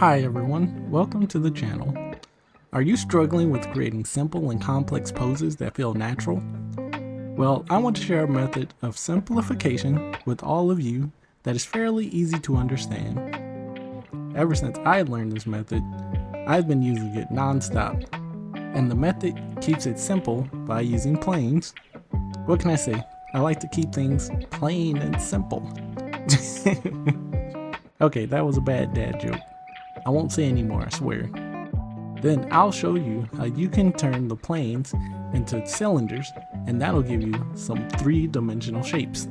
Hi everyone, welcome to the channel. Are you struggling with creating simple and complex poses that feel natural? Well, I want to share a method of simplification with all of you that is fairly easy to understand. Ever since I learned this method, I've been using it non-stop, and the method keeps it simple by using planes. What can I say? I like to keep things plain and simple. Okay, that was a bad dad joke. I won't say anymore, I swear. Then I'll show you how you can turn the planes into cylinders, and that'll give you some three-dimensional shapes.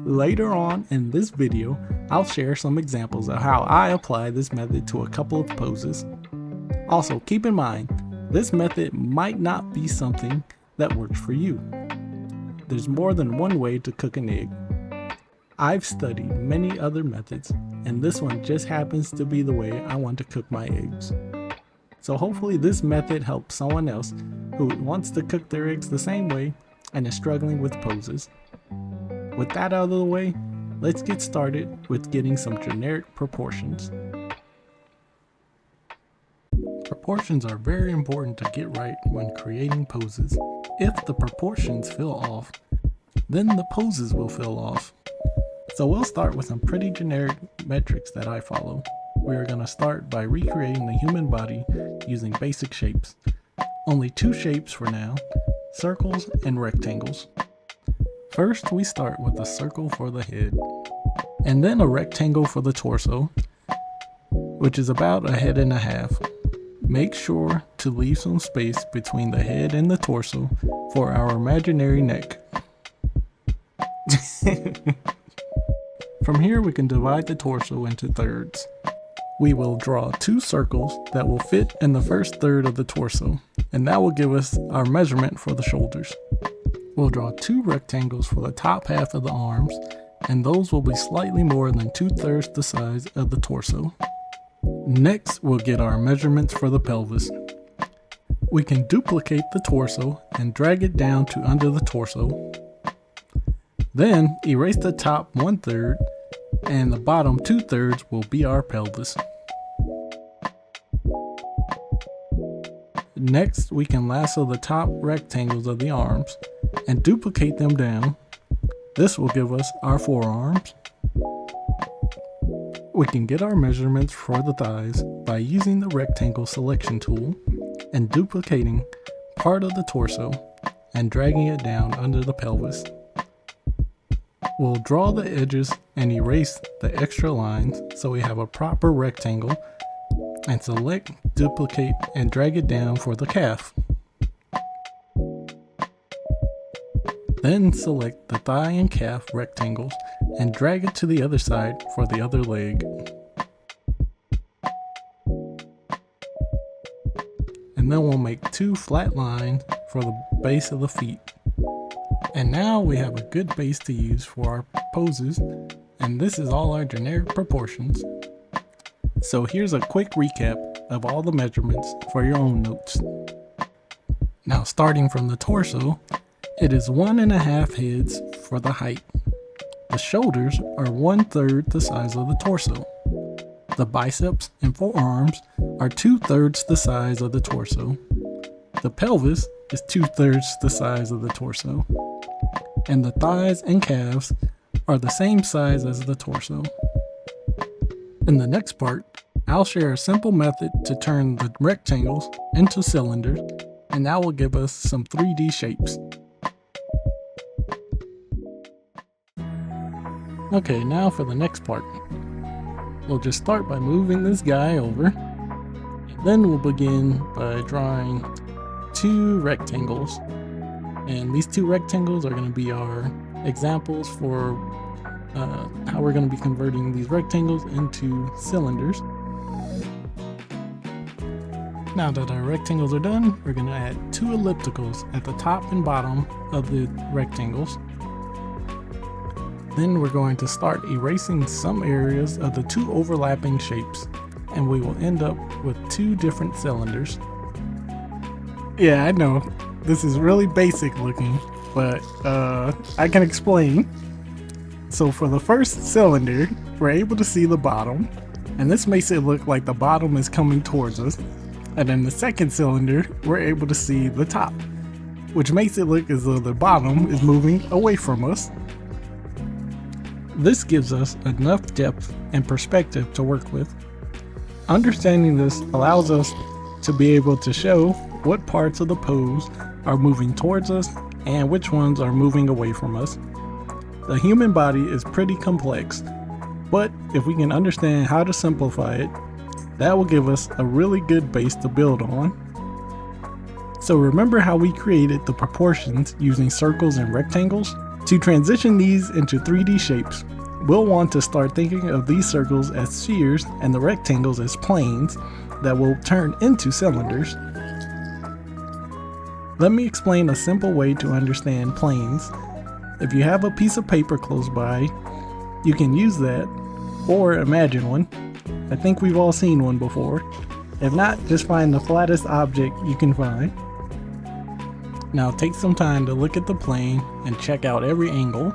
Later on in this video, I'll share some examples of how I apply this method to a couple of poses. Also, keep in mind, this method might not be something that works for you. There's more than one way to cook an egg. I've studied many other methods, and this one just happens to be the way I want to cook my eggs. So hopefully this method helps someone else who wants to cook their eggs the same way and is struggling with poses. With that out of the way, let's get started with getting some generic proportions. Proportions are very important to get right when creating poses. If the proportions feel off, then the poses will feel off. So we'll start with some pretty generic metrics that I follow. We're going to start by recreating the human body using basic shapes. Only two shapes for now, circles and rectangles. First, we start with a circle for the head, and then a rectangle for the torso, which is about a head and a half. Make sure to leave some space between the head and the torso for our imaginary neck. From here we can divide the torso into thirds. We will draw two circles that will fit in the first third of the torso, and that will give us our measurement for the shoulders. We'll draw two rectangles for the top half of the arms, and those will be slightly more than 2/3 the size of the torso. Next, we'll get our measurements for the pelvis. We can duplicate the torso and drag it down to under the torso. Then erase the top 1/3 and the bottom 2/3 will be our pelvis. Next, we can lasso the top rectangles of the arms and duplicate them down. This will give us our forearms. We can get our measurements for the thighs by using the rectangle selection tool and duplicating part of the torso and dragging it down under the pelvis. We'll draw the edges and erase the extra lines so we have a proper rectangle, and select, duplicate, and drag it down for the calf. Then select the thigh and calf rectangles and drag it to the other side for the other leg. And then we'll make two flat lines for the base of the feet. And now we have a good base to use for our poses, and this is all our generic proportions. So here's a quick recap of all the measurements for your own notes. Now starting from the torso, it is 1.5 heads for the height. The shoulders are 1/3 the size of the torso. The biceps and forearms are 2/3 the size of the torso. The pelvis is 2/3 the size of the torso. And the thighs and calves are the same size as the torso. In the next part, I'll share a simple method to turn the rectangles into cylinders, and that will give us some 3D shapes. Okay, now for the next part. We'll just start by moving this guy over, and then we'll begin by drawing two rectangles. And these two rectangles are going to be our examples for how we're going to be converting these rectangles into cylinders. Now that our rectangles are done, we're going to add two ellipticals at the top and bottom of the rectangles. Then we're going to start erasing some areas of the two overlapping shapes, and we will end up with two different cylinders. Yeah, I know. This is really basic looking, but I can explain. So for the first cylinder, we're able to see the bottom, And this makes it look like the bottom is coming towards us. And in the second cylinder, we're able to see the top, which makes it look as though the bottom is moving away from us. This gives us enough depth and perspective to work with. Understanding this allows us to be able to show what parts of the pose are moving towards us and which ones are moving away from us. The human body is pretty complex, but if we can understand how to simplify it, that will give us a really good base to build on. So remember how we created the proportions using circles and rectangles? To transition these into 3D shapes, we'll want to start thinking of these circles as spheres and the rectangles as planes that will turn into cylinders. Let me explain a simple way to understand planes. If you have a piece of paper close by, you can use that or imagine one. I think we've all seen one before. If not, just find the flattest object you can find. Now take some time to look at the plane and check out every angle.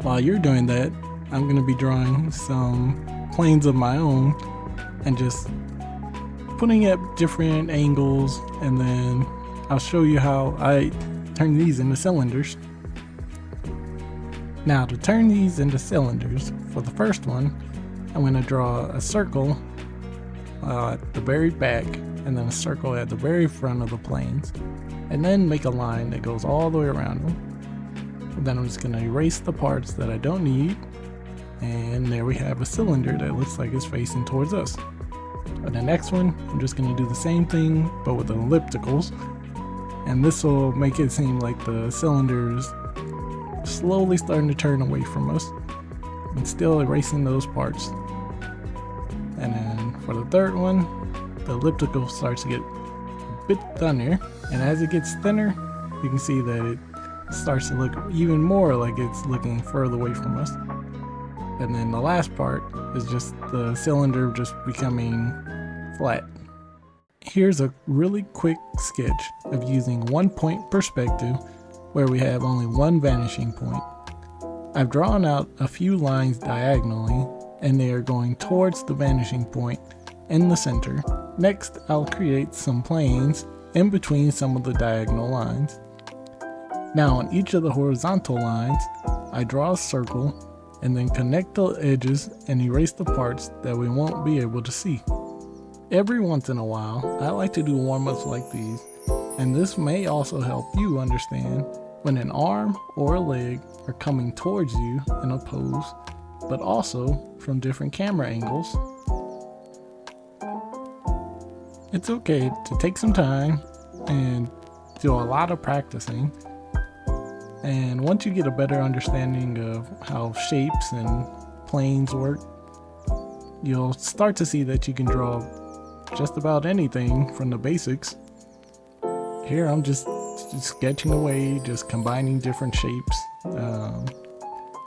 While you're doing that, I'm going to be drawing some planes of my own and just putting at different angles, and then I'll show you how I turn these into cylinders. Now to turn these into cylinders, for the first one, I'm going to draw a circle at the very back and then a circle at the very front of the planes, and then make a line that goes all the way around them. And then I'm just going to erase the parts that I don't need, and there we have a cylinder that looks like it's facing towards us. For the next one, I'm just going to do the same thing but with ellipticals, and this will make it seem like the cylinder's slowly starting to turn away from us and still erasing those parts. And then for the third one, the elliptical starts to get a bit thinner, and as it gets thinner, you can see that it starts to look even more like it's looking further away from us. And then the last part is just the cylinder just becoming flat. Here's a really quick sketch of using 1-point perspective where we have only one vanishing point. I've drawn out a few lines diagonally, and they are going towards the vanishing point in the center. Next, I'll create some planes in between some of the diagonal lines. Now on each of the horizontal lines, I draw a circle and then connect the edges and erase the parts that we won't be able to see. Every once in a while, I like to do warm-ups like these, and this may also help you understand when an arm or a leg are coming towards you in a pose, but also from different camera angles. It's okay to take some time and do a lot of practicing, and once you get a better understanding of how shapes and planes work, you'll start to see that you can draw just about anything from the basics. Here I'm just sketching away, just combining different shapes,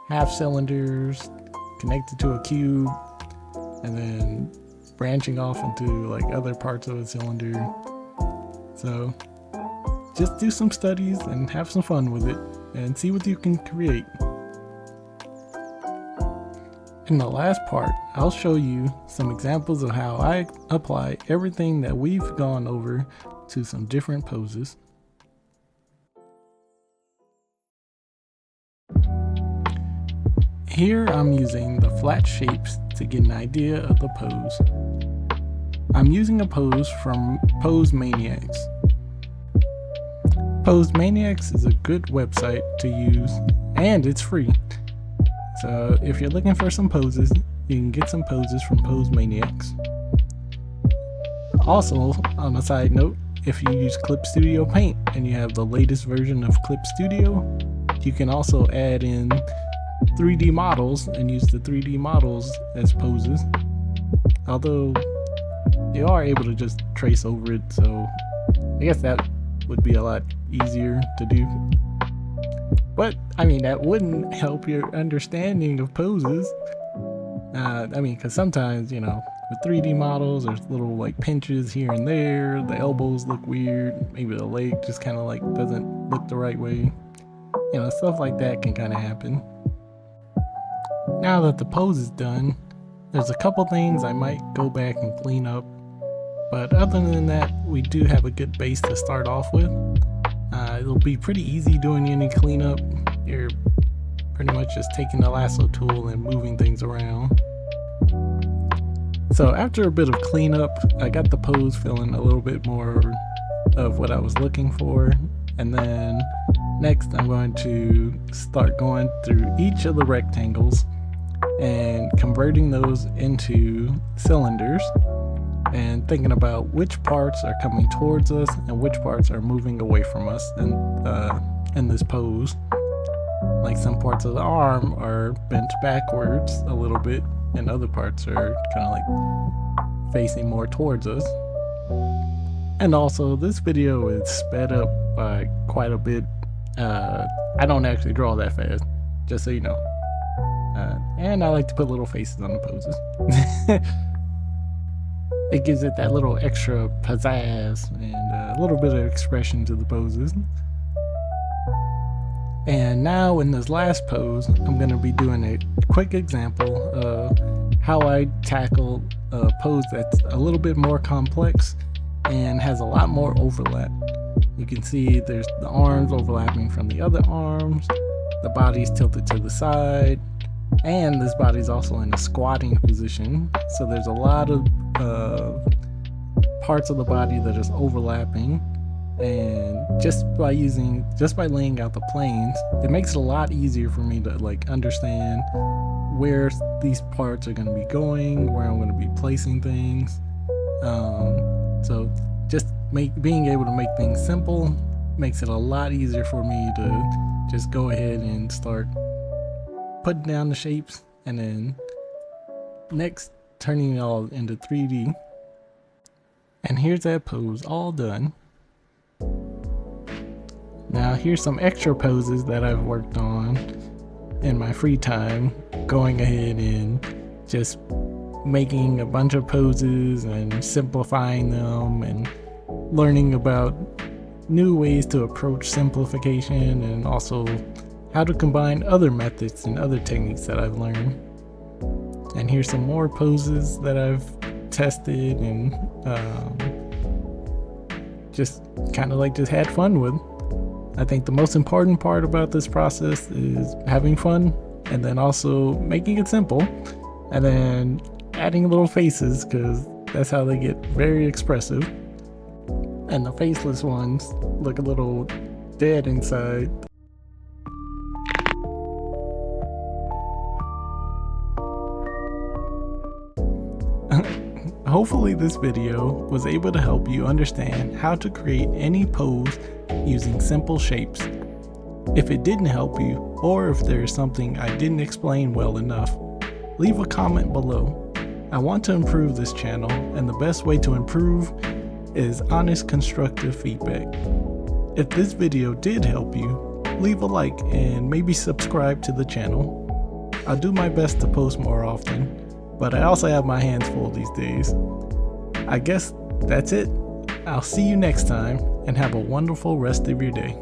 half cylinders connected to a cube, and then branching off into like other parts of a cylinder. So just do some studies and have some fun with it and see what you can create. In the last part, I'll show you some examples of how I apply everything that we've gone over to some different poses. Here I'm using the flat shapes to get an idea of the pose. I'm using a pose from Posemaniacs. Posemaniacs is a good website to use, and it's free. So if you're looking for some poses, you can get some poses from Posemaniacs. Also, on a side note, if you use Clip Studio Paint and you have the latest version of Clip Studio, you can also add in 3D models and use the 3D models as poses. Although you are able to just trace over it, so I guess that would be a lot easier to do. But I mean, that wouldn't help your understanding of poses. Because sometimes, with 3D models, there's little like pinches here and there, the elbows look weird, maybe the leg just kind of like doesn't look the right way. Stuff like that can kind of happen. Now that the pose is done, There's a couple things I might go back and clean up, but other than that, we do have a good base to start off with. It'll be pretty easy doing any cleanup. You're pretty much just taking the lasso tool and moving things around. So after a bit of cleanup, I got the pose feeling a little bit more of what I was looking for. And then next I'm going to start going through each of the rectangles and converting those into cylinders and thinking about which parts are coming towards us and which parts are moving away from us in this pose. Like some parts of the arm are bent backwards a little bit and other parts are kind of like facing more towards us. And also this video is sped up by quite a bit. I don't actually draw that fast, just so you know. And I like to put little faces on the poses. It gives it that little extra pizzazz and a little bit of expression to the poses. And now in this last pose, I'm going to be doing a quick example of how I tackle a pose that's a little bit more complex and has a lot more overlap. You can see there's the arms overlapping from the other arms, the body's tilted to the side, and this body's also in a squatting position. So there's a lot of parts of the body that is overlapping. And just by laying out the planes, it makes it a lot easier for me to like understand where these parts are going to be going, where I'm going to be placing things. So just being able to make things simple makes it a lot easier for me to just go ahead and start putting down the shapes, and then next turning it all into 3D. And here's that pose all done. Now here's some extra poses that I've worked on in my free time, going ahead and just making a bunch of poses and simplifying them and learning about new ways to approach simplification, and also how to combine other methods and other techniques that I've learned. And here's some more poses that I've tested and just kind of like just had fun with. I think the most important part about this process is having fun, and then also making it simple, and then adding little faces, because that's how they get very expressive. And the faceless ones look a little dead inside. Hopefully this video was able to help you understand how to create any pose using simple shapes. If it didn't help you, or if there is something I didn't explain well enough, leave a comment below. I want to improve this channel, and the best way to improve is honest, constructive feedback. If this video did help you, leave a like and maybe subscribe to the channel. I'll do my best to post more often, but I also have my hands full these days. I guess that's it. I'll see you next time, and have a wonderful rest of your day.